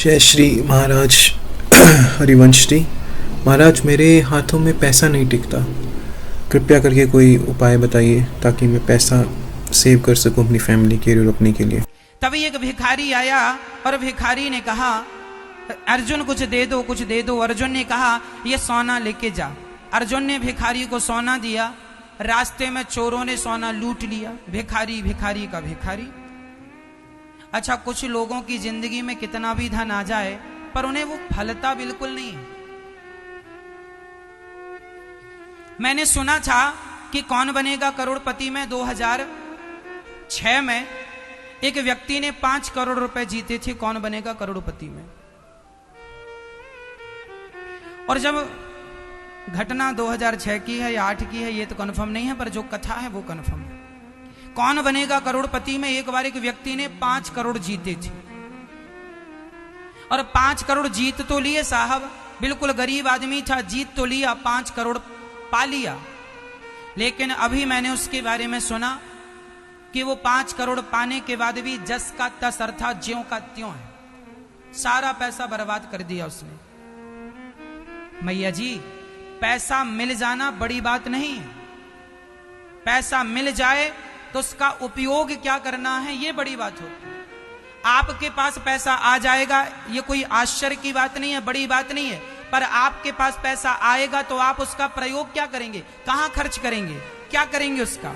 जय श्री महाराज। हरिवंश जी महाराज, मेरे हाथों में पैसा नहीं टिकता, कृपया करके कोई उपाय बताइए ताकि मैं पैसा सेव कर सकूं अपनी फैमिली के लिए और अपने के लिए। तभी एक भिखारी आया और भिखारी ने कहा, अर्जुन कुछ दे दो, कुछ दे दो। अर्जुन ने कहा, ये सोना लेके जा। अर्जुन ने भिखारी को सोना दिया। रास्ते में चोरों ने सोना लूट लिया। भिखारी भिखारी का भिखारी। अच्छा, कुछ लोगों की जिंदगी में कितना भी धन आ जाए पर उन्हें वो फलता बिल्कुल नहीं है। मैंने सुना था कि कौन बनेगा करोड़पति में 2006 में एक व्यक्ति ने 5 करोड़ रुपए जीते थे कौन बनेगा करोड़पति में। और जब घटना 2006 की है या 8 की है ये तो कंफर्म नहीं है, पर जो कथा है वो कंफर्म है। कौन बनेगा करोड़पति में एक बार एक व्यक्ति ने 5 करोड़ जीते थे और 5 करोड़ जीत तो लिए साहब, बिल्कुल गरीब आदमी था, जीत तो लिया, 5 करोड़ पा लिया। लेकिन अभी मैंने उसके बारे में सुना कि वो 5 करोड़ पाने के बाद भी जस का तस अर्थात ज्यों का त्यों है, सारा पैसा बर्बाद कर दिया उसने। मैया जी, पैसा मिल जाना बड़ी बात नहीं है, पैसा मिल जाए तो उसका उपयोग क्या करना है ये बड़ी बात होती है। आपके पास पैसा आ जाएगा ये कोई आश्चर्य की बात नहीं है, बड़ी बात नहीं है, पर आपके पास पैसा आएगा तो आप उसका प्रयोग क्या करेंगे, कहां खर्च करेंगे, क्या करेंगे उसका।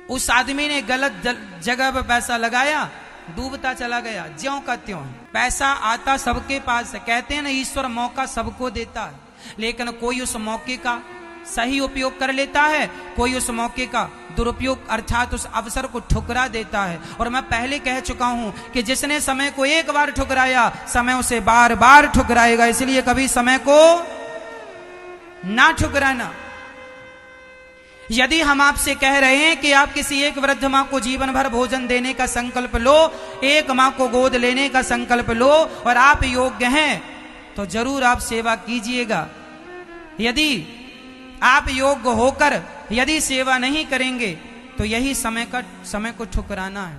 उस आदमी ने गलत जगह पर पैसा लगाया, डूबता चला गया, ज्यों का त्यों है। पैसा आता सबके पास है, कहते हैं ना ईश्वर मौका सबको देता है, लेकिन कोई उस मौके का सही उपयोग कर लेता है, कोई उस मौके का दुरुपयोग अर्थात उस अवसर को ठुकरा देता है। और मैं पहले कह चुका हूं कि जिसने समय को एक बार ठुकराया समय उसे बार बार ठुकराएगा, इसलिए कभी समय को ना ठुकराना। यदि हम आपसे कह रहे हैं कि आप किसी एक वृद्ध मां को जीवन भर भोजन देने का संकल्प लो, एक मां को गोद लेने का संकल्प लो और आप योग्य हैं तो जरूर आप सेवा कीजिएगा। यदि आप योग्य होकर यदि सेवा नहीं करेंगे तो यही समय को ठुकराना है।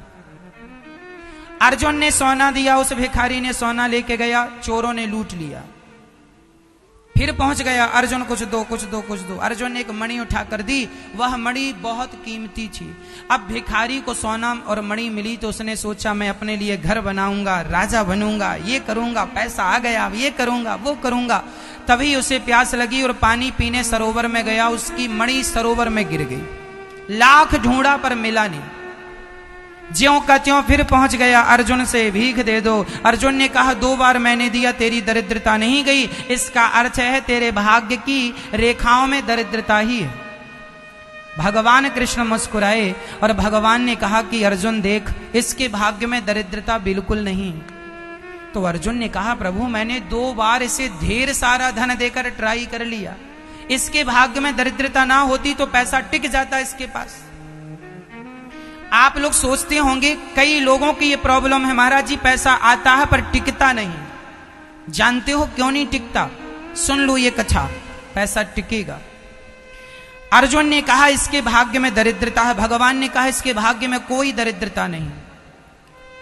अर्जुन ने सोना दिया, उस भिखारी ने सोना लेके गया, चोरों ने लूट लिया। फिर पहुंच गया, अर्जुन कुछ दो, कुछ दो, कुछ दो। अर्जुन ने एक मणि उठाकर दी, वह मणि बहुत कीमती थी। अब भिखारी को सोना और मणि मिली तो उसने सोचा मैं अपने लिए घर बनाऊंगा, राजा बनूंगा, ये करूंगा, पैसा आ गया, ये करूंगा, वो करूंगा। तभी उसे प्यास लगी और पानी पीने सरोवर में गया, उसकी मणि सरोवर में गिर गई। लाख ढूंढा पर मिला नहीं, ज्यों का त्यों फिर पहुंच गया, अर्जुन से भीख दे दो। अर्जुन ने कहा 2 बार मैंने दिया, तेरी दरिद्रता नहीं गई, इसका अर्थ है तेरे भाग्य की रेखाओं में दरिद्रता ही है। भगवान कृष्ण मुस्कुराए और भगवान ने कहा कि अर्जुन देख, इसके भाग्य में दरिद्रता बिल्कुल नहीं। तो अर्जुन ने कहा प्रभु मैंने 2 बार इसे ढेर सारा धन देकर ट्राई कर लिया, इसके भाग्य में दरिद्रता ना होती तो पैसा टिक जाता इसके पास। आप लोग सोचते होंगे कई लोगों की ये प्रॉब्लम है, महाराज जी पैसा आता है पर टिकता नहीं। जानते हो क्यों नहीं टिकता? सुन लो ये कथा, पैसा टिकेगा। अर्जुन ने कहा इसके भाग्य में दरिद्रता है, भगवान ने कहा इसके भाग्य में कोई दरिद्रता नहीं।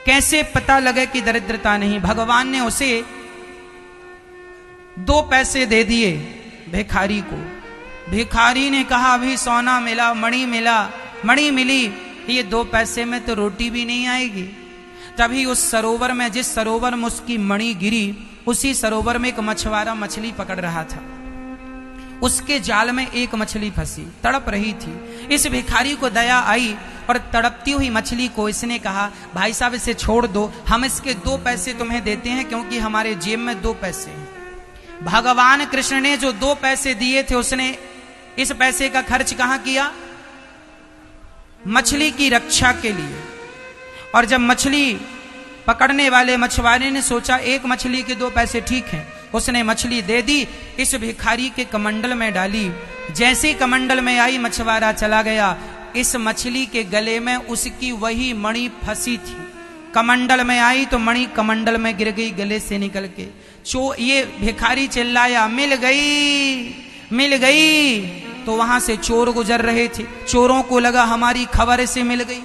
कैसे पता लगे कि दरिद्रता नहीं? भगवान ने उसे 2 पैसे दे दिए भिखारी को। भिखारी ने कहा अभी सोना मिला, मणि मिला, मणि मिली, ये 2 पैसे में तो रोटी भी नहीं आएगी। तभी उस सरोवर में, जिस सरोवर में उसकी मणि गिरी, उसी सरोवर में एक मछुआरा मछली पकड़ रहा था। उसके जाल में एक मछली फंसी, तड़प रही थी। इस भिखारी को दया आई और तड़पती हुई मछली को इसने कहा भाई साहब इसे छोड़ दो, हम इसके 2 पैसे तुम्हें देते हैं क्योंकि हमारे जेब में 2 पैसे हैं। भगवान कृष्ण ने जो 2 पैसे दिए थे उसने इस पैसे का खर्च कहां किया? मछली की रक्षा के लिए। और जब मछली पकड़ने वाले मछुआरे ने सोचा एक मछली के 2 पैसे ठीक हैं, उसने मछली दे दी, इस भिखारी के कमंडल में डाली। जैसे कमंडल में आई मछुआरा चला गया, इस मछली के गले में उसकी वही मणि फंसी थी। कमंडल में आई तो मणि कमंडल में गिर गई गले से निकल के। ये भिखारी चिल्लाया मिल गई, मिल गई। तो वहां से चोर गुजर रहे थे, चोरों को लगा हमारी खबर से मिल गई।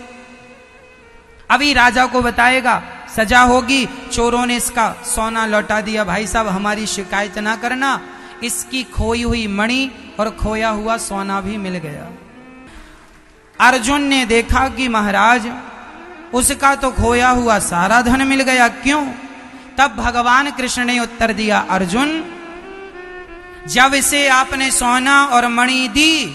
अभी राजा को बताएगा, सजा होगी। चोरों ने इसका सोना लौटा दिया। भाई साहब हमारी शिकायत ना करना। इसकी खोई हुई मणि और खोया हुआ सोना भी मिल गया। अर्जुन ने देखा कि महाराज उसका तो खोया हुआ सारा धन मिल गया, क्यों? तब भगवान कृष्ण ने उत्तर दिया, अर्जुन जब इसे आपने सोना और मणि दी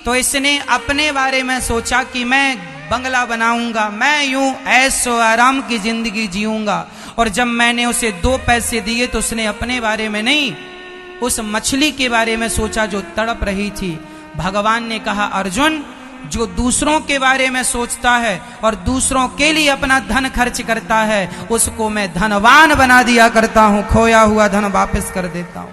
तो इसने अपने बारे में सोचा कि मैं बंगला बनाऊंगा, मैं यूं ऐशो आराम की जिंदगी जीऊंगा। और जब मैंने उसे 2 पैसे दिए तो उसने अपने बारे में नहीं, उस मछली के बारे में सोचा जो तड़प रही थी। भगवान ने कहा, अर्जुन जो दूसरों के बारे में सोचता है और दूसरों के लिए अपना धन खर्च करता है उसको मैं धनवान बना दिया करता हूं, खोया हुआ धन वापस कर देता हूं।